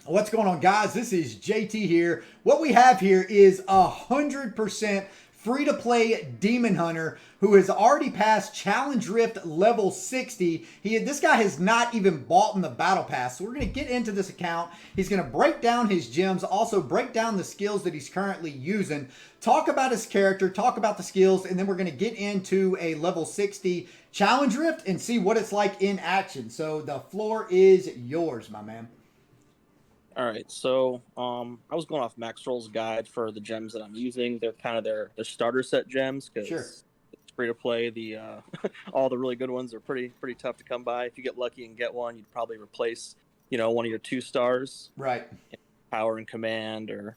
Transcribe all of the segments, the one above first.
What's going on, guys? This is JT here. What we have here is 100% free-to-play Demon Hunter who has already passed Challenge Rift level 60. This guy has not even bought in the Battle Pass. So we're going to get into this account. He's going to break down his gems, also break down the skills that he's currently using, talk about his character, talk about the skills, and then we're going to get into a level 60 Challenge Rift and see what it's like in action. So the floor is yours, my man. All right, so I was going off Maxwell's guide for the gems that I'm using. They're kind of their starter set gems because Sure. it's free to play. The all the really good ones are pretty tough to come by. If you get lucky and get one, you'd probably replace one of your 2 stars, Right. Power and Command or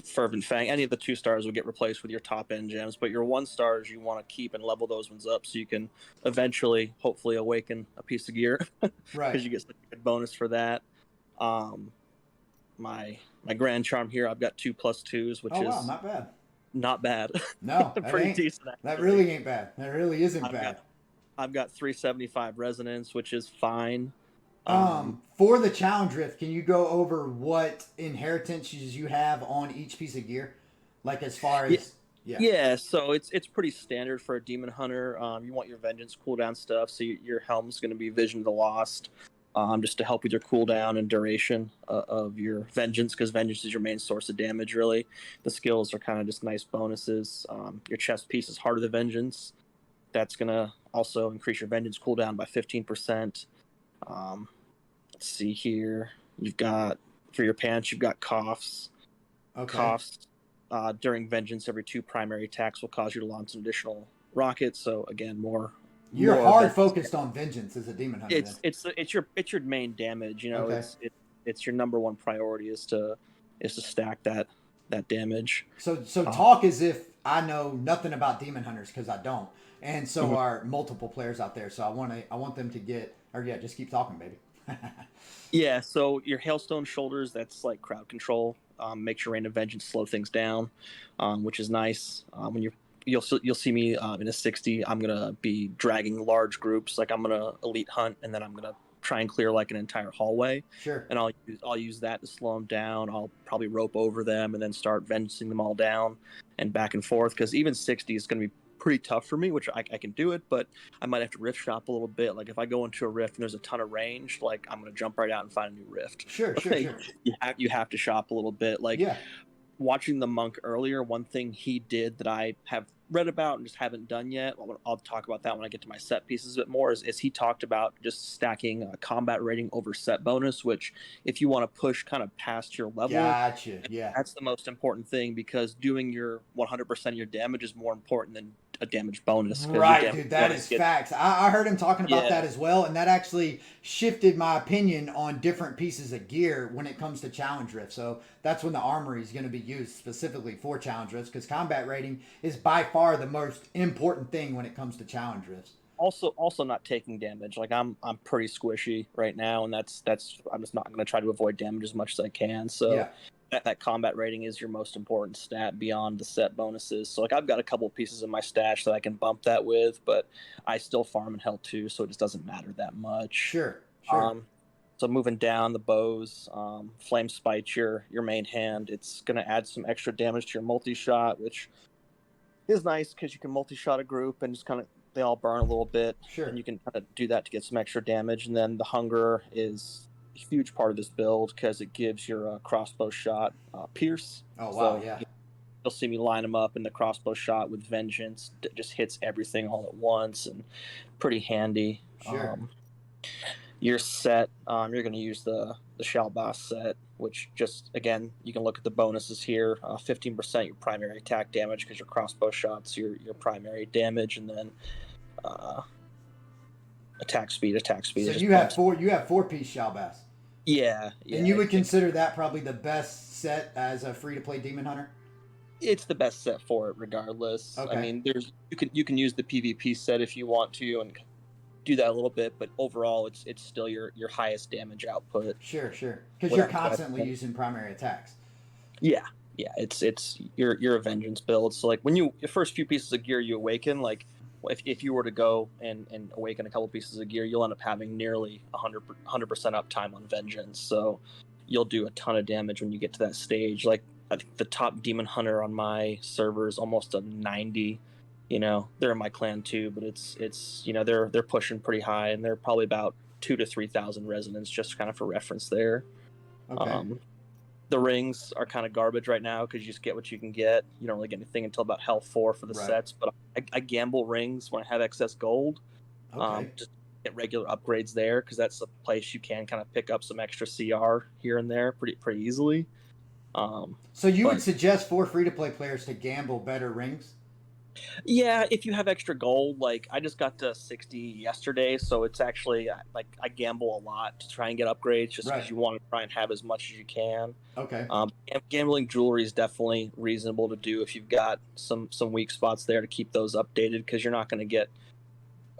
Fervent Fang. Any of the 2 stars would get replaced with your top end gems, but your 1 stars you want to keep and level those ones up so you can eventually, hopefully, awaken a piece of gear because Right. you get such a good bonus for that. My Grand Charm here, I've got 2+2s, which Oh, is wow, not bad. not bad. No, that Pretty ain't. decent. That Actually. really ain't bad. That really isn't I've bad. got I've got 375 resonance, which is fine. For the challenge rift, can you go over what inheritances you have on each piece of gear? Like as far as Yeah, so it's pretty standard for a demon hunter. You want your vengeance cooldown stuff, so your helm's going to be Vision of the Lost, just to help with your cooldown and duration of your vengeance, because vengeance is your main source of damage. Really, the skills are kind of just nice bonuses. Your chest piece is Heart of the Vengeance. That's going to also increase your vengeance cooldown by 15%. Let's see here. You've got, for your pants, you've got coughs. Okay. Coughs during vengeance, every 2 primary attacks will cause you to launch an additional rocket. So again, You're more hard focused on vengeance as a demon hunter. It's your main damage. Okay. It's your number one priority is to stack that damage. So talk as if I know nothing about demon hunters, because I don't, and so are multiple players out there. So I want them to get, or yeah, just keep talking, baby. Yeah, so your Hailstone Shoulders, that's like crowd control. Makes your Rain of Vengeance slow things down, which is nice. When you'll see me in a 60, I'm gonna be dragging large groups. Like I'm gonna elite hunt, and then I'm gonna try and clear like an entire hallway. Sure. And I'll use that to slow them down. I'll probably rope over them and then start vengeing them all down and back and forth, because even 60 is gonna be pretty tough for me, which I can do it, but I might have to rift shop a little bit. Like if I go into a rift and there's a ton of range, like I'm gonna jump right out and find a new rift. Sure. You have to shop a little bit. Like watching the monk earlier, one thing he did that I have read about and just haven't done yet, I'll talk about that when I get to my set pieces a bit more, is he talked about just stacking a combat rating over set bonus, which if you want to push kind of past your level, gotcha. Yeah, that's the most important thing, because doing your 100% of your damage is more important than a damage bonus. Right, dude, that is facts. I heard him talking about that as well, and that actually shifted my opinion on different pieces of gear when it comes to challenge rift. So that's when the armory is going to be used specifically for challenge rifts, because combat rating is by far the most important thing when it comes to challenge rifts. Also not taking damage. Like I'm pretty squishy right now, and that's I'm just not going to try to avoid damage as much as I can. So that combat rating is your most important stat beyond the set bonuses. So like I've got a couple of pieces in my stash that I can bump that with, but I still farm in health too, so it just doesn't matter that much. Sure. So moving down the bows, Flame Spite, your main hand, it's going to add some extra damage to your multi-shot, which is nice because you can multi-shot a group and just kind of they all burn a little bit. Sure. And you can kind of do that to get some extra damage. And then the Hunger is a huge part of this build because it gives your crossbow shot Pierce. Oh, wow, so yeah. You'll see me line them up in the crossbow shot with Vengeance. It just hits everything all at once and pretty handy. Sure. Your set, you're going to use the Shalbas set, which just, again, you can look at the bonuses here. 15% your primary attack damage because your crossbow shots your primary damage, and then attack speed. So you have 4-piece Shalbas. Yeah. And you would consider that probably the best set as a free-to-play demon hunter? It's the best set for it, regardless. Okay. I mean, you can use the PvP set if you want to, and do that a little bit, but overall it's still your highest damage output. Sure, because you're constantly using primary attacks. Yeah, it's your a vengeance build. So like when your first few pieces of gear you awaken, like if you were to go and awaken a couple pieces of gear, you'll end up having nearly 100% uptime on vengeance. So you'll do a ton of damage when you get to that stage. Like I think the top demon hunter on my server is almost a 90. They're in my clan too, but it's they're pushing pretty high, and they're probably about 2,000 to 3,000 resonance, just kind of for reference there. Okay. The rings are kind of garbage right now because you just get what you can get. You don't really get anything until about health 4 for the Right. sets. But I gamble rings when I have excess gold. Okay. Just get regular upgrades there, because that's a place you can kind of pick up some extra CR here and there pretty easily. So you would But suggest for free-to-play players to gamble better rings? yeah, if you have extra gold, like I just got to 60 yesterday, so it's actually like I gamble a lot to try and get upgrades, just Right. because you want to try and have as much as you can. Okay. Gambling jewelry is definitely reasonable to do if you've got some weak spots there, to keep those updated, because you're not going to get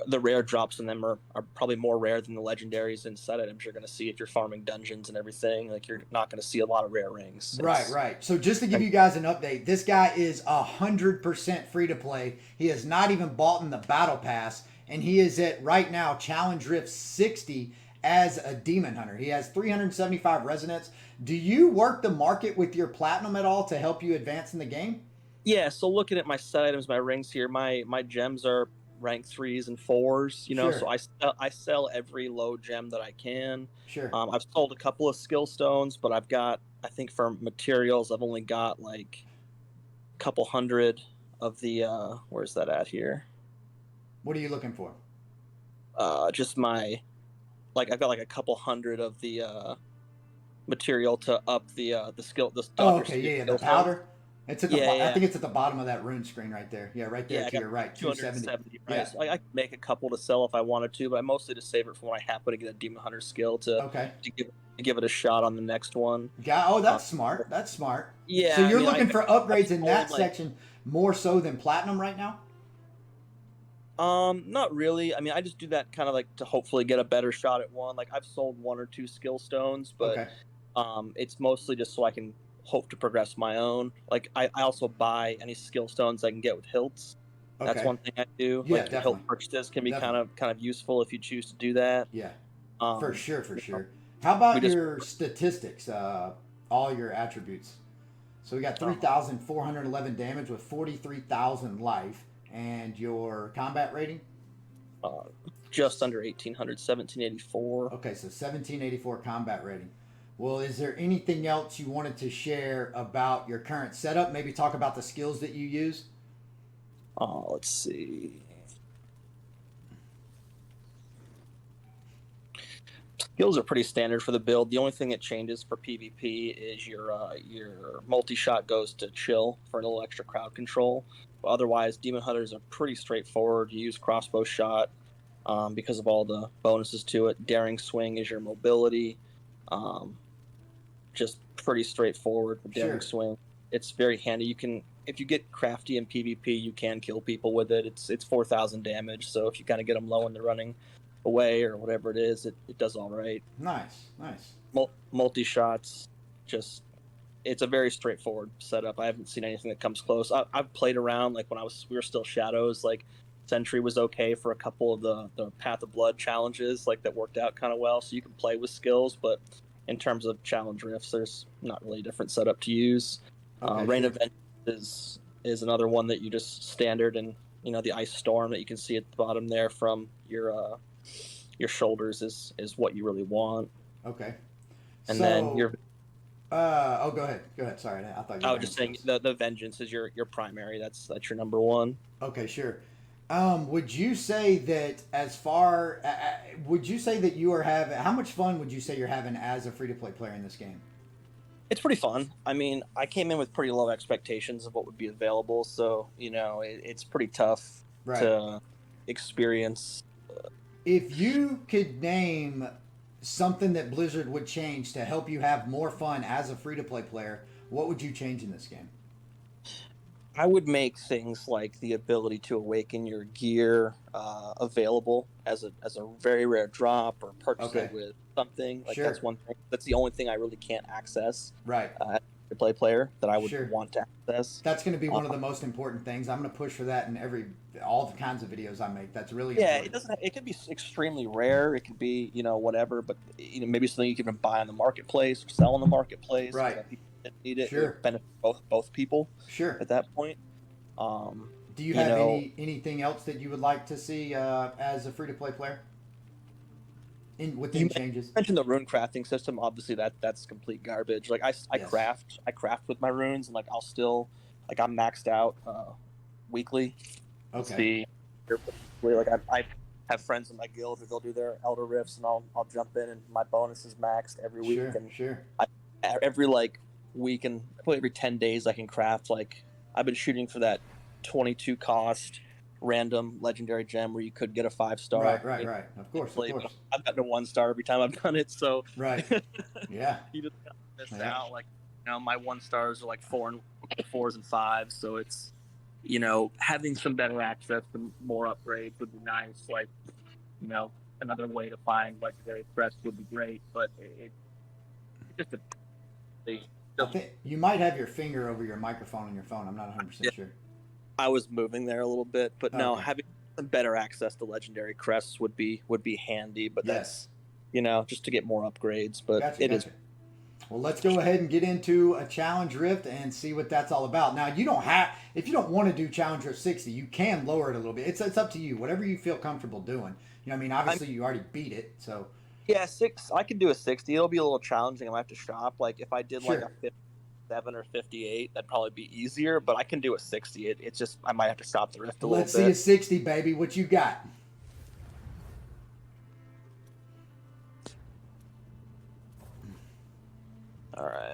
the rare drops in them are probably more rare than the legendaries and set items you're going to see if you're farming dungeons and everything. Like, you're not going to see a lot of rare rings. Right. So just to give you guys an update, this guy is 100% free to play. He has not even bought in the battle pass, and he is at right now Challenge Rift 60 as a demon hunter. He has 375 resonance. Do you work the market with your platinum at all to help you advance in the game? Yeah, so looking at my set items, my rings here, my gems are rank 3s and 4s, so Sure. I sell every low gem that I can. Sure. I've sold a couple of skill stones, but I've got, I think for materials, I've only got like a couple hundred of the where's that at here? What are you looking for? Just I've got like a couple hundred of the material to up the skill, the Oh, your okay. Yeah. The skill stone. powder. It's at the. Yeah, I yeah. think it's at the bottom of that rune screen right there. Yeah, right there Yeah, I to got your right. 270. 270, right? Yeah. So I could make a couple to sell if I wanted to, but I mostly just save it for when I happen to get a Demon Hunter skill Okay. to give it a shot on the next one. Oh, Uh, that's smart. That's smart. So yeah, I you're mean, looking for upgrades in sold, that like, section more so than platinum right now? not really. I mean, I just do that kind of like to hopefully get a better shot at one. Like, I've sold 1 or 2 skill stones, but Okay. it's mostly just so I can hope to progress my own. Like, I also buy any skill stones I can get with hilts. That's Okay. one thing I do. Yeah, Like, your hilt definitely. purchases can be Definitely. kind of useful if you choose to do that. Yeah. For Um, sure, for you know, sure. How we about just your statistics? All your attributes. So we got uh, 3,411 damage with 43,000 life, and your combat rating. uh, just under 1,800, 1,784. Okay, so 1784 combat rating. Well, is there anything else you wanted to share about your current setup? Maybe talk about the skills that you use. Let's see. Skills are pretty standard for the build. The only thing that changes for PvP is your multi-shot goes to chill for a little extra crowd control. But otherwise, Demon Hunters are pretty straightforward. You use crossbow shot because of all the bonuses to it. Daring swing is your mobility. Um, just pretty straightforward with daring Sure. swing. It's very handy. You can, if you get crafty in PvP, you can kill people with it. It's 4,000 damage. So if you kind of get them low and they're running away or whatever it is, it does all right. Nice, nice. Multi shots, just it's a very straightforward setup. I haven't seen anything that comes close. I've played around, like when we were still shadows. Like Sentry was okay for a couple of the Path of Blood challenges, like that worked out kind of well. So you can play with skills, but in terms of challenge rifts, there's not really a different setup to use. Okay, Rain sure. of Vengeance is another one that you just standard, and the ice storm that you can see at the bottom there from your shoulders is what you really want. Okay. And So, then your go ahead. Go ahead. Sorry, I thought you I were was going just to saying the vengeance is your primary. That's your number one. Okay, sure. Would you say that would you say that you are having, how much fun would you say you're having as a free to play player in this game? It's pretty fun. I mean, I came in with pretty low expectations of what would be available, so it's pretty tough Right. to experience. If you could name something that Blizzard would change to help you have more fun as a free to play player, what would you change in this game? I would make things like the ability to awaken your gear available as a very rare drop, or purchase Okay. it with something. Like, Sure. that's one thing. That's the only thing I really can't access Right. as play player that I would Sure. want to access. That's going to be one of the most important things. I'm going to push for that in all the kinds of videos I make. That's really Yeah, important. it could be extremely rare. It could be, whatever, but maybe something you can even buy on the marketplace or sell on the marketplace. Right. If people didn't need it, it Sure. would benefit both people Sure. at that point. Um, Do you have anything else that you would like to see as a free to play player? Within You changes. mentioned the rune crafting system. Obviously, that's complete garbage. Like I Yes. craft with my runes, and like I'll still like I'm maxed out weekly. Okay. See, like I have friends in my guild who they'll do their elder rifts, and I'll jump in, and my bonus is maxed every week. Sure. And Sure. every like week and probably every 10 days I can craft like I've been shooting for that 22 cost random legendary gem where you could get a 5-star. Right. Of course. I've gotten a 1-star every time I've done it, so Right. Yeah. you just miss out. Like my 1-stars are like 4s and 5s, so it's having some better access to more upgrades would be nice. Like another way to find legendary crests would be great, but it just I think you might have your finger over your microphone on your phone. I'm not 100% sure. I was moving there a little bit, but no, Okay. having some better access to legendary crests would be handy. But Yes. that's just to get more upgrades. But Gotcha. Well, let's go ahead and get into a challenge rift and see what that's all about. Now, if you don't want to do challenge rift 60, you can lower it a little bit. It's up to you. Whatever you feel comfortable doing. Obviously you already beat it, so. Yeah, 6. I can do a 60. It'll be a little challenging. I might have to shop. Like if I did like a 57 or 58, that'd probably be easier. But I can do a 60. It's just I might have to shop the rift a little bit. Let's see a 60, baby. What you got? All right.